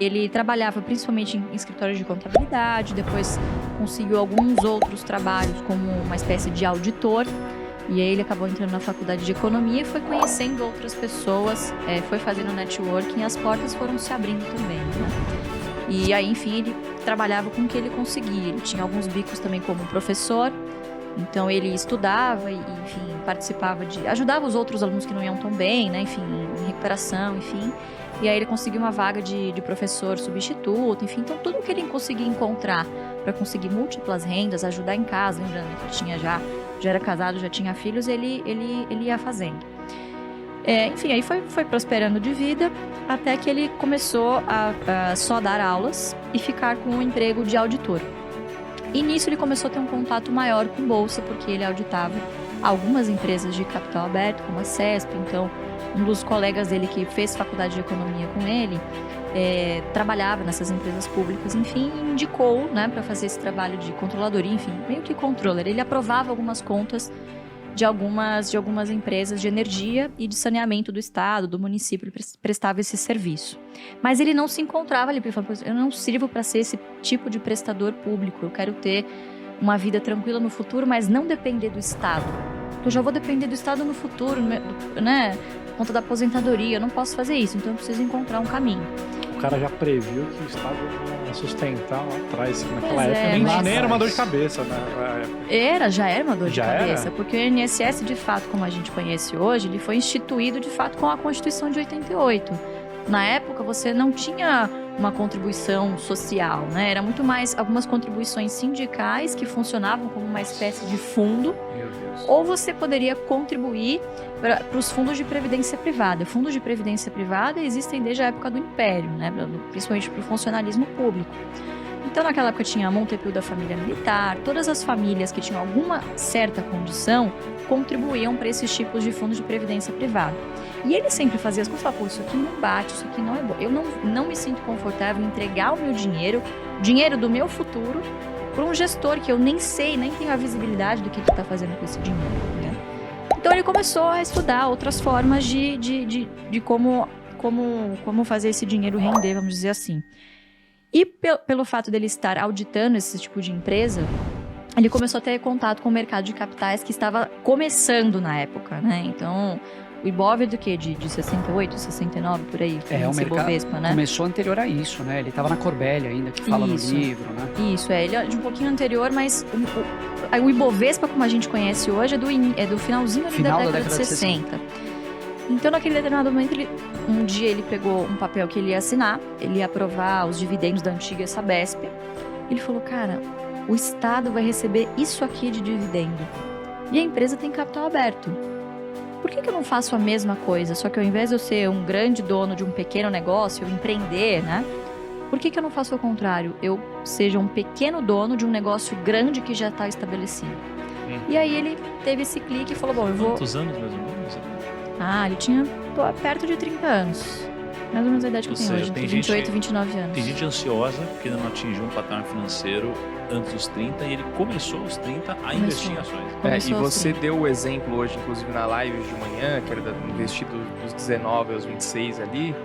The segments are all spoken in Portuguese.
Ele trabalhava principalmente em escritórios de contabilidade, depois conseguiu alguns outros trabalhos como uma espécie de auditor. E aí ele acabou entrando na faculdade de economia e foi conhecendo outras pessoas, foi fazendo networking e as portas foram se abrindo também, né? E aí, enfim, ele trabalhava com o que ele conseguia. Ele tinha alguns bicos também como professor, então ele estudava e, enfim, participava ajudava os outros alunos que não iam tão bem, né? Enfim, em recuperação, enfim. E aí ele conseguiu uma vaga de professor substituto, enfim. Então, tudo que ele conseguia encontrar para conseguir múltiplas rendas, ajudar em casa, lembrando que ele tinha já era casado, já tinha filhos, ele ia fazendo. Enfim, aí foi prosperando de vida, até que ele começou a só dar aulas e ficar com um emprego de auditor. E nisso ele começou a ter um contato maior com bolsa, porque ele auditava algumas empresas de capital aberto, como a CESP. Então, um dos colegas dele que fez faculdade de economia com ele, trabalhava nessas empresas públicas, enfim, e indicou, né, para fazer esse trabalho de controladoria, enfim, meio que controller. Ele aprovava algumas contas de algumas empresas de energia e de saneamento do estado, do município, ele prestava esse serviço. Mas ele não se encontrava ali, porque ele falou, eu não sirvo para ser esse tipo de prestador público, eu quero ter uma vida tranquila no futuro, mas não depender do Estado. Eu já vou depender do Estado no futuro, né? Por conta da aposentadoria, eu não posso fazer isso, então eu preciso encontrar um caminho. O cara já previu que o Estado ia sustentar lá atrás, naquela Pois época. Nem era uma dor de cabeça, né? Já era uma dor de cabeça, era? porque o INSS, de fato, como a gente conhece hoje, ele foi instituído, de fato, com a Constituição de 88. Na época, você não tinha uma contribuição social, né? Era muito mais algumas contribuições sindicais que funcionavam como uma espécie de fundo. Meu Deus. Ou você poderia contribuir para os fundos de previdência privada. Fundos de previdência privada existem desde a época do Império, né? Principalmente para o funcionalismo público. Então, naquela época tinha a Montepio da família militar, todas as famílias que tinham alguma certa condição contribuíam para esses tipos de fundos de previdência privada. E ele sempre fazia as coisas, falava, pô, isso aqui não bate, isso aqui não é bom. Eu não me sinto confortável em entregar o meu dinheiro do meu futuro, para um gestor que eu nem sei, nem tenho a visibilidade do que está fazendo com esse dinheiro, né? Então ele começou a estudar outras formas de como fazer esse dinheiro render, vamos dizer assim. E pelo fato dele estar auditando esse tipo de empresa, ele começou a ter contato com o mercado de capitais que estava começando na época, né? Então, o Ibov é do quê? De 68, 69, por aí? O mercado Ibovespa, né? começou anterior a isso, né? Ele estava na Corbélia ainda, que fala Isso. no livro, né? Isso, ele é de um pouquinho anterior, mas o Ibovespa, como a gente conhece hoje, é do finalzinho ali da década de 60. Então, naquele determinado momento, um dia ele pegou um papel que ele ia assinar, ele ia aprovar os dividendos da antiga Sabesp. Ele falou, cara, o Estado vai receber isso aqui de dividendo. E a empresa tem capital aberto. Por que eu não faço a mesma coisa? Só que ao invés de eu ser um grande dono de um pequeno negócio, eu empreender, né? Por que eu não faço o contrário? Eu seja um pequeno dono de um negócio grande que já está estabelecido. E aí ele teve esse clique e falou, bom, eu vou... Quantos anos mais ou menos? Ele tinha perto de 30 anos. Mais ou menos a idade que eu tenho hoje, entre 28 e 29 anos. Tem gente ansiosa porque ainda não atingiu um patamar financeiro antes dos 30 e ele começou aos 30 a investir em ações. E você deu o exemplo hoje, inclusive na live de manhã, que era investir dos 19 aos 26 ali,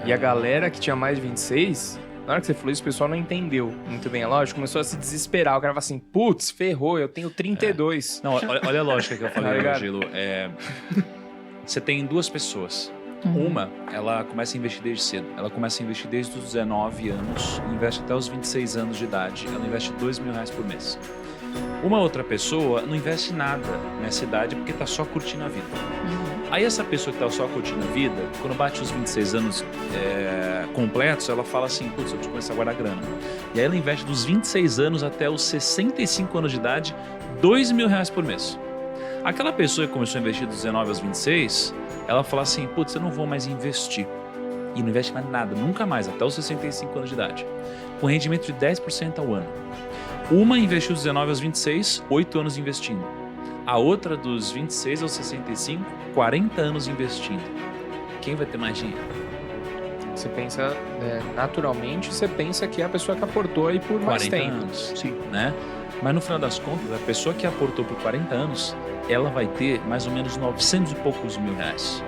e a galera que tinha mais de 26, na hora que você falou isso, o pessoal não entendeu muito bem a lógica, começou a se desesperar, o cara falou assim, putz, ferrou, eu tenho 32. Não, olha a lógica que eu falei, Gelo. Você tem duas pessoas. Uma, ela começa a investir desde cedo. Ela começa a investir desde os 19 anos, investe até os 26 anos de idade. Ela investe R$2.000 por mês. Uma outra pessoa não investe nada nessa idade porque tá só curtindo a vida. Aí essa pessoa que tá só curtindo a vida, quando bate os 26 anos completos, ela fala assim, putz, eu preciso começar a guardar grana. E aí ela investe dos 26 anos até os 65 anos de idade, R$2.000 por mês. Aquela pessoa que começou a investir dos 19 aos 26, ela fala assim, putz, eu não vou mais investir. E não investe mais nada, nunca mais, até os 65 anos de idade. Com rendimento de 10% ao ano. Uma investiu dos 19 aos 26, 8 anos investindo. A outra dos 26 aos 65, 40 anos investindo. Quem vai ter mais dinheiro? Você pensa, naturalmente, você pensa que é a pessoa que aportou aí por mais 40 tempo. anos, sim, né? Mas no final das contas, a pessoa que aportou por 40 anos, ela vai ter mais ou menos 900 e poucos mil reais.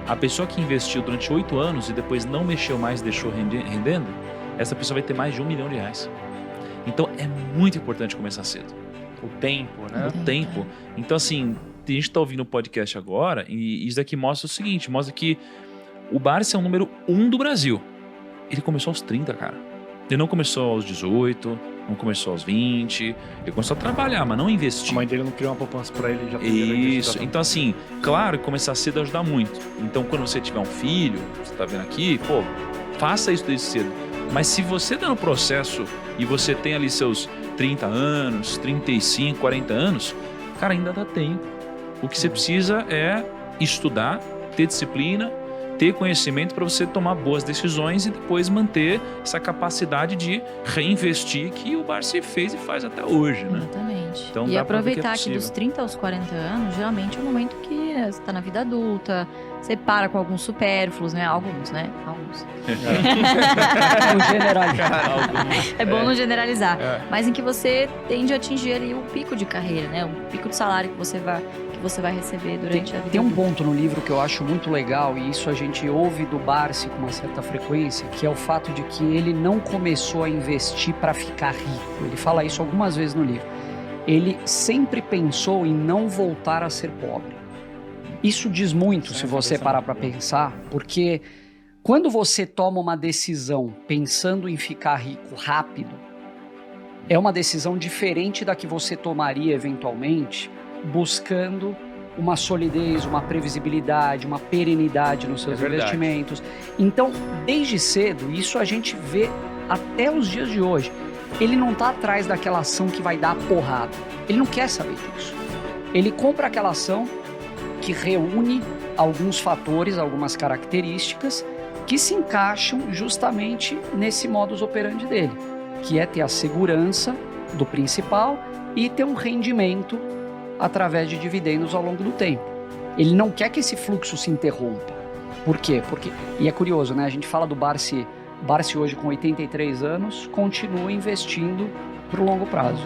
A pessoa que investiu durante 8 anos e depois não mexeu mais, deixou rendendo, essa pessoa vai ter mais de R$1 milhão. Então é muito importante começar cedo. O tempo, né? O tempo. Então assim, a gente tá ouvindo o podcast agora e isso daqui mostra o seguinte, mostra que o Barsi é o número 1 do Brasil. Ele começou aos 30, cara. Ele não começou aos 18, não começou aos 20. Ele começou a trabalhar, mas não investir. A mãe dele não criou uma poupança pra ele, já Isso. Então assim, claro que começar cedo ajuda muito. Então quando você tiver um filho, você tá vendo aqui, pô, faça isso desde cedo. Mas se você tá no processo e você tem ali seus 30 anos, 35, 40 anos, cara, ainda dá tempo. O que você precisa é estudar, ter disciplina, ter conhecimento para você tomar boas decisões e depois manter essa capacidade de reinvestir que o Barsi fez e faz até hoje, né? Exatamente. Então, e dá pra ver que é aproveitar que dos 30 aos 40 anos, geralmente é o momento que você está na vida adulta, você para com alguns supérfluos, né? Alguns, né? Alguns. No generalizar. É bom não generalizar. Mas em que você tende a atingir ali o pico de carreira, né? O pico de salário que você vai receber durante a vida. Tem um ponto no livro que eu acho muito legal, e isso a gente ouve do Barsi com uma certa frequência, que é o fato de que ele não começou a investir para ficar rico. Ele fala isso algumas vezes no livro. Ele sempre pensou em não voltar a ser pobre. Isso diz muito, se você parar para pensar, porque quando você toma uma decisão pensando em ficar rico rápido, é uma decisão diferente da que você tomaria eventualmente buscando uma solidez, uma previsibilidade, uma perenidade nos seus investimentos. Então, desde cedo, isso a gente vê até os dias de hoje. Ele não está atrás daquela ação que vai dar a porrada. Ele não quer saber disso. Ele compra aquela ação que reúne alguns fatores, algumas características que se encaixam justamente nesse modus operandi dele, que é ter a segurança do principal e ter um rendimento através de dividendos ao longo do tempo. Ele não quer que esse fluxo se interrompa. Por quê? E é curioso, né? A gente fala do Barsi hoje com 83 anos, continua investindo para o longo prazo.